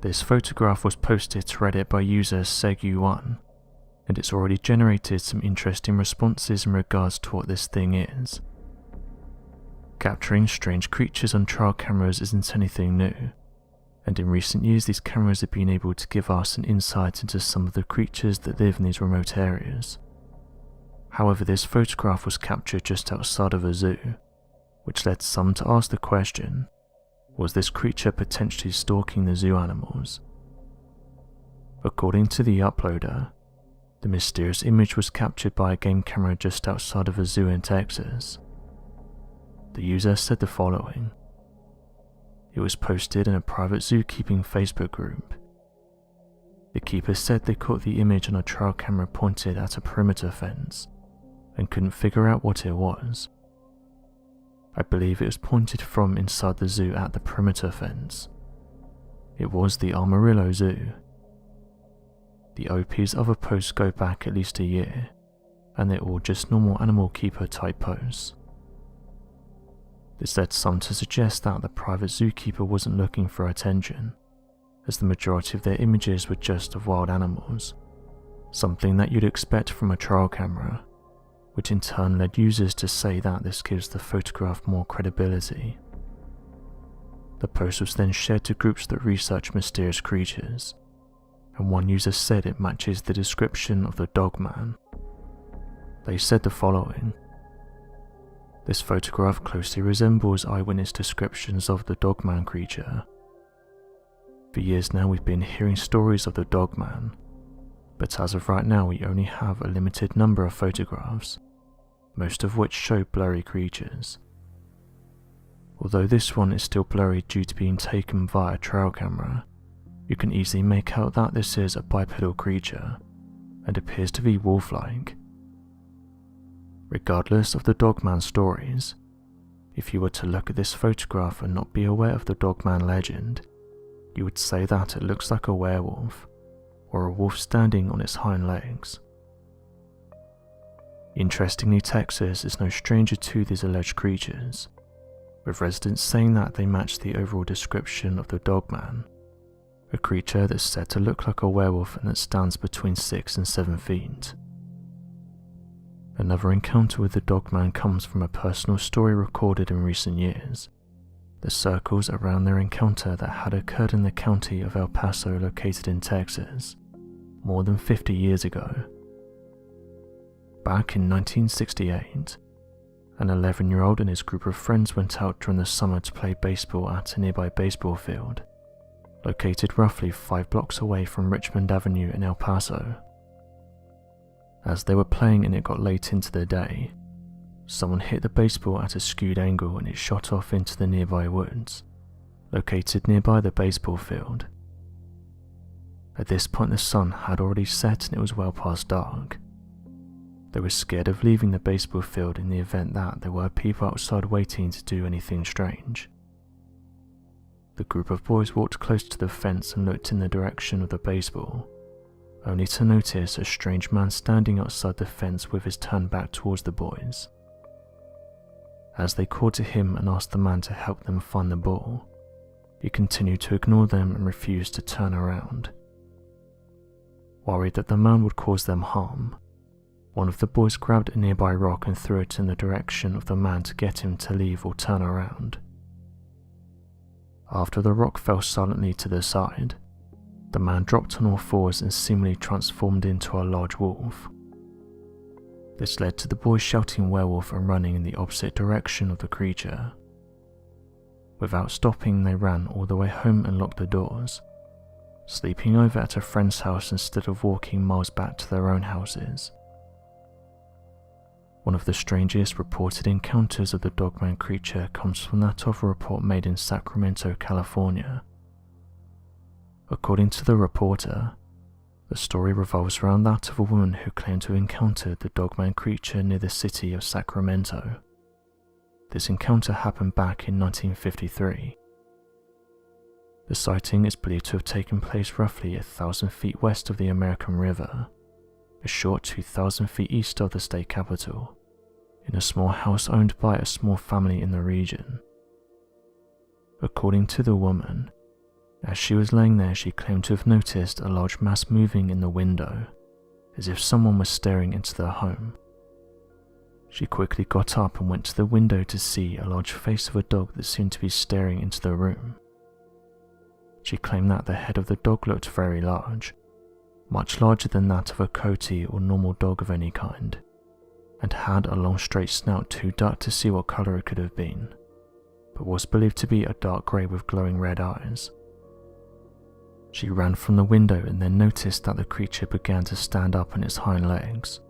This photograph was posted to Reddit by user Segu1, and it's already generated some interesting responses in regards to what this thing is. Capturing strange creatures on trial cameras isn't anything new, and in recent years these cameras have been able to give us an insight into some of the creatures that live in these remote areas. However, this photograph was captured just outside of a zoo, which led some to ask the question, was this creature potentially stalking the zoo animals? According to the uploader, the mysterious image was captured by a game camera just outside of a zoo in Texas. The user said the following. It was posted in a private zookeeping Facebook group. The keeper said they caught the image on a trial camera pointed at a perimeter fence and couldn't figure out what it was. I believe it was pointed from inside the zoo at the perimeter fence. It was the Amarillo Zoo. The OP's other posts go back at least a year, and they're all just normal animal keeper type posts. This led some to suggest that the private zookeeper wasn't looking for attention, as the majority of their images were just of wild animals, something that you'd expect from a trial camera, which in turn led users to say that this gives the photograph more credibility. The post was then shared to groups that research mysterious creatures, and one user said it matches the description of the Dogman. They said the following. This photograph closely resembles eyewitness descriptions of the Dogman creature. For years now we've been hearing stories of the Dogman, but as of right now we only have a limited number of photographs, most of which show blurry creatures. Although this one is still blurry due to being taken via a trail camera, you can easily make out that this is a bipedal creature, and appears to be wolf-like. Regardless of the Dogman stories, if you were to look at this photograph and not be aware of the Dogman legend, you would say that it looks like a werewolf, or a wolf standing on its hind legs. Interestingly, Texas is no stranger to these alleged creatures, with residents saying that they match the overall description of the Dogman, a creature that's said to look like a werewolf and that stands between 6 and 7 feet. Another encounter with the Dogman comes from a personal story recorded in recent years that circles around their encounter that had occurred in the county of El Paso located in Texas more than 50 years ago. Back in 1968, an 11-year-old and his group of friends went out during the summer to play baseball at a nearby baseball field, located roughly 5 blocks away from Richmond Avenue in El Paso. As they were playing and it got late into the day, someone hit the baseball at a skewed angle and it shot off into the nearby woods, located nearby the baseball field. At this point the sun had already set and it was well past dark. They were scared of leaving the baseball field in the event that there were people outside waiting to do anything strange. The group of boys walked close to the fence and looked in the direction of the baseball, only to notice a strange man standing outside the fence with his turn back towards the boys. As they called to him and asked the man to help them find the ball, he continued to ignore them and refused to turn around. Worried that the man would cause them harm, one of the boys grabbed a nearby rock and threw it in the direction of the man to get him to leave or turn around. After the rock fell silently to the side, the man dropped on all fours and seemingly transformed into a large wolf. This led to the boys shouting werewolf and running in the opposite direction of the creature. Without stopping, they ran all the way home and locked the doors, sleeping over at a friend's house instead of walking miles back to their own houses. One of the strangest reported encounters of the Dogman creature comes from that of a report made in Sacramento, California. According to the reporter, the story revolves around that of a woman who claimed to have encountered the Dogman creature near the city of Sacramento. This encounter happened back in 1953. The sighting is believed to have taken place roughly 1,000 feet west of the American River, a short 2,000 feet east of the state capital, in a small house owned by a small family in the region. According to the woman, As she was laying there, she claimed to have noticed a large mass moving in the window, as if someone was staring into their home. She quickly got up and went to the window to see a large face of a dog that seemed to be staring into the room. She claimed that the head of the dog looked very large, much larger than that of a coati or normal dog of any kind, and had a long straight snout too dark to see what colour it could have been, but was believed to be a dark grey with glowing red eyes. She ran from the window and then noticed that the creature began to stand up on its hind legs,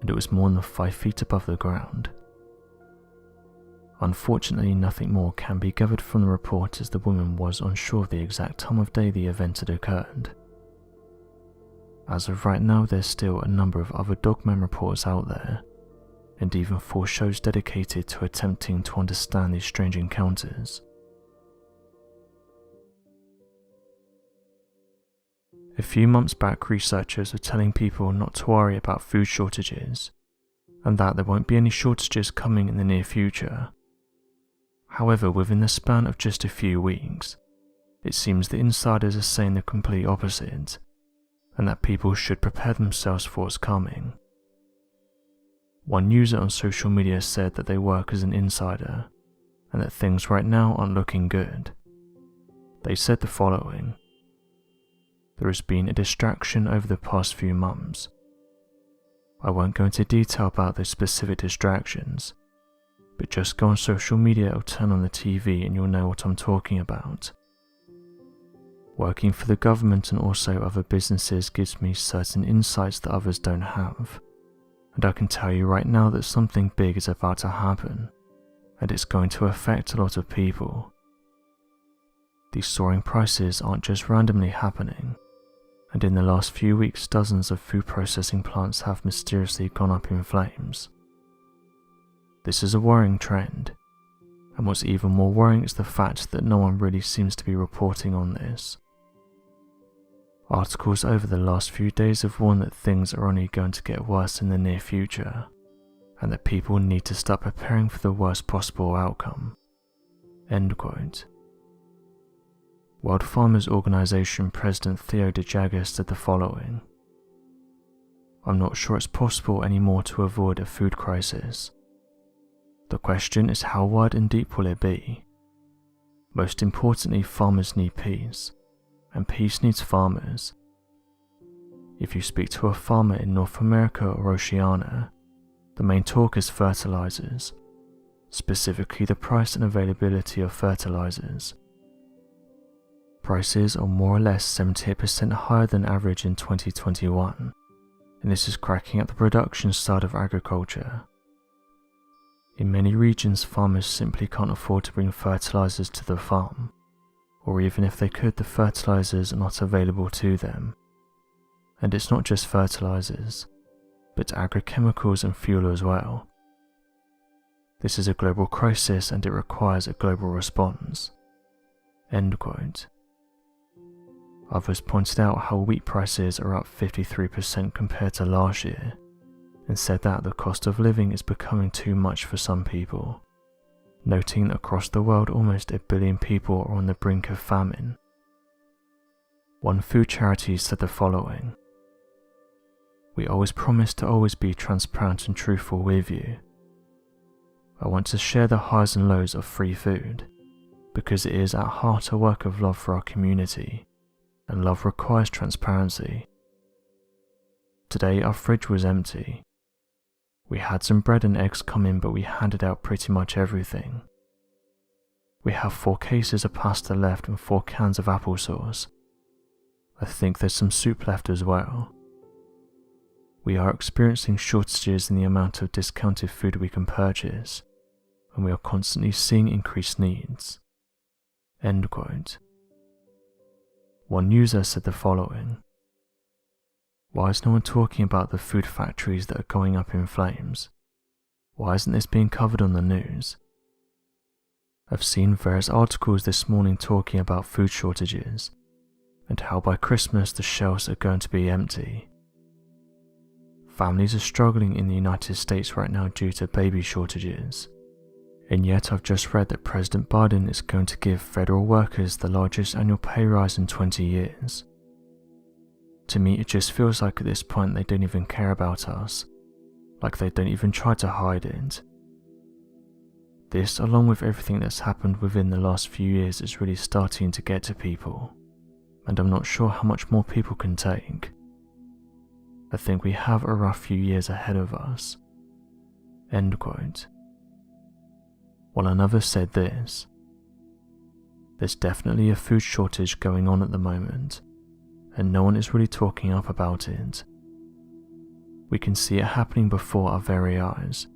and it was more than 5 feet above the ground. Unfortunately, nothing more can be gathered from the report, as the woman was unsure of the exact time of day the event had occurred. As of right now, there's still a number of other dogman reports out there, and even 4 shows dedicated to attempting to understand these strange encounters. A few months back, researchers were telling people not to worry about food shortages, and that there won't be any shortages coming in the near future. However, within the span of just a few weeks, it seems the insiders are saying the complete opposite, and that people should prepare themselves for what's coming. One user on social media said that they work as an insider, and that things right now aren't looking good. They said the following: "There has been a distraction over the past few months. I won't go into detail about those specific distractions, but just go on social media or turn on the TV and you'll know what I'm talking about. Working for the government and also other businesses gives me certain insights that others don't have, and I can tell you right now that something big is about to happen, and it's going to affect a lot of people. These soaring prices aren't just randomly happening, and in the last few weeks dozens of food processing plants have mysteriously gone up in flames. This is a worrying trend, and what's even more worrying is the fact that no one really seems to be reporting on this. Articles over the last few days have warned that things are only going to get worse in the near future, and that people need to start preparing for the worst possible outcome." End quote. World Farmers Organization President Theo de Jager said the following: "I'm not sure it's possible anymore to avoid a food crisis. The question is, how wide and deep will it be? Most importantly, farmers need peace, and peace needs farmers. If you speak to a farmer in North America or Oceania, the main talk is fertilizers, specifically the price and availability of fertilizers. Prices are more or less 78% higher than average in 2021, and this is cracking at the production side of agriculture. In many regions, farmers simply can't afford to bring fertilizers to the farm, or even if they could, the fertilizers are not available to them. And it's not just fertilizers, but agrochemicals and fuel as well. This is a global crisis and it requires a global response." End quote. Others pointed out how wheat prices are up 53% compared to last year, and said that the cost of living is becoming too much for some people, noting that across the world almost 1 billion people are on the brink of famine. One food charity said the following: "We always promise to always be transparent and truthful with you. I want to share the highs and lows of free food, because it is at heart a work of love for our community, and love requires transparency. Today our fridge was empty. We had some bread and eggs come in, but we handed out pretty much everything. We have 4 cases of pasta left and 4 cans of applesauce. I think there's some soup left as well. We are experiencing shortages in the amount of discounted food we can purchase, and we are constantly seeing increased needs." End quote. One user said the following: "Why is no one talking about the food factories that are going up in flames? Why isn't this being covered on the news? I've seen various articles this morning talking about food shortages, and how by Christmas the shelves are going to be empty. Families are struggling in the United States right now due to baby shortages." And yet I've just read that President Biden is going to give federal workers the largest annual pay rise in 20 years. To me, it just feels like at this point they don't even care about us, like they don't even try to hide it. This, along with everything that's happened within the last few years, is really starting to get to people, and I'm not sure how much more people can take. I think we have a rough few years ahead of us." End quote. While another said this, "There's definitely a food shortage going on at the moment, and no one is really talking up about it. We can see it happening before our very eyes,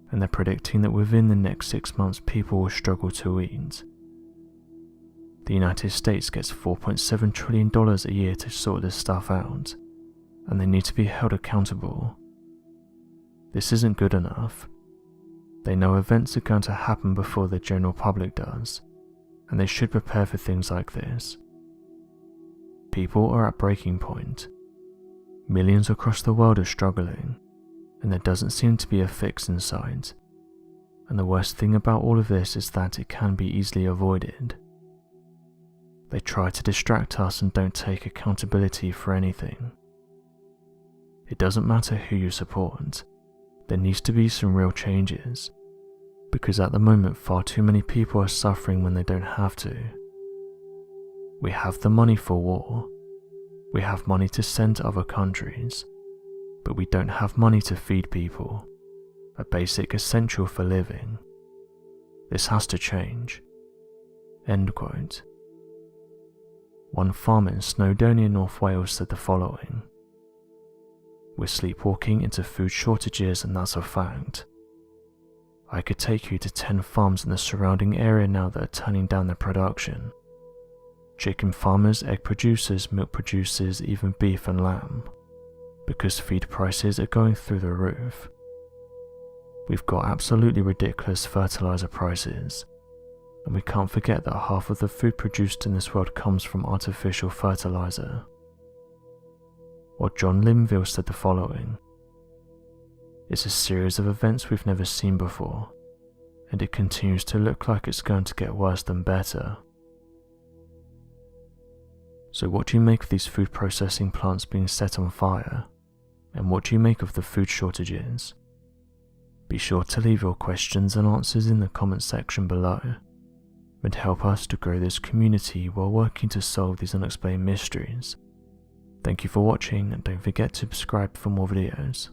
and they're predicting that within the next 6 months people will struggle to eat. The United States gets $4.7 trillion a year to sort this stuff out, and they need to be held accountable. This isn't good enough. They know events are going to happen before the general public does, and they should prepare for things like this. People are at breaking point. Millions across the world are struggling, and there doesn't seem to be a fix in sight. And the worst thing about all of this is that it can be easily avoided. They try to distract us and don't take accountability for anything. It doesn't matter who you support, there needs to be some real changes, because at the moment far too many people are suffering when they don't have to. We have the money for war, we have money to send to other countries, but we don't have money to feed people, a basic essential for living. This has to change." End quote. One farmer in Snowdonia, North Wales said the following: "We're sleepwalking into food shortages, and that's a fact. I could take you to 10 farms in the surrounding area now that are turning down their production. Chicken farmers, egg producers, milk producers, even beef and lamb, because feed prices are going through the roof. We've got absolutely ridiculous fertilizer prices, and we can't forget that half of the food produced in this world comes from artificial fertilizer." Or John Linville said the following: "It's a series of events we've never seen before, and it continues to look like it's going to get worse than better." So what do you make of these food processing plants being set on fire? And what do you make of the food shortages? Be sure to leave your questions and answers in the comment section below, and help us to grow this community while working to solve these unexplained mysteries. Thank you for watching, and don't forget to subscribe for more videos.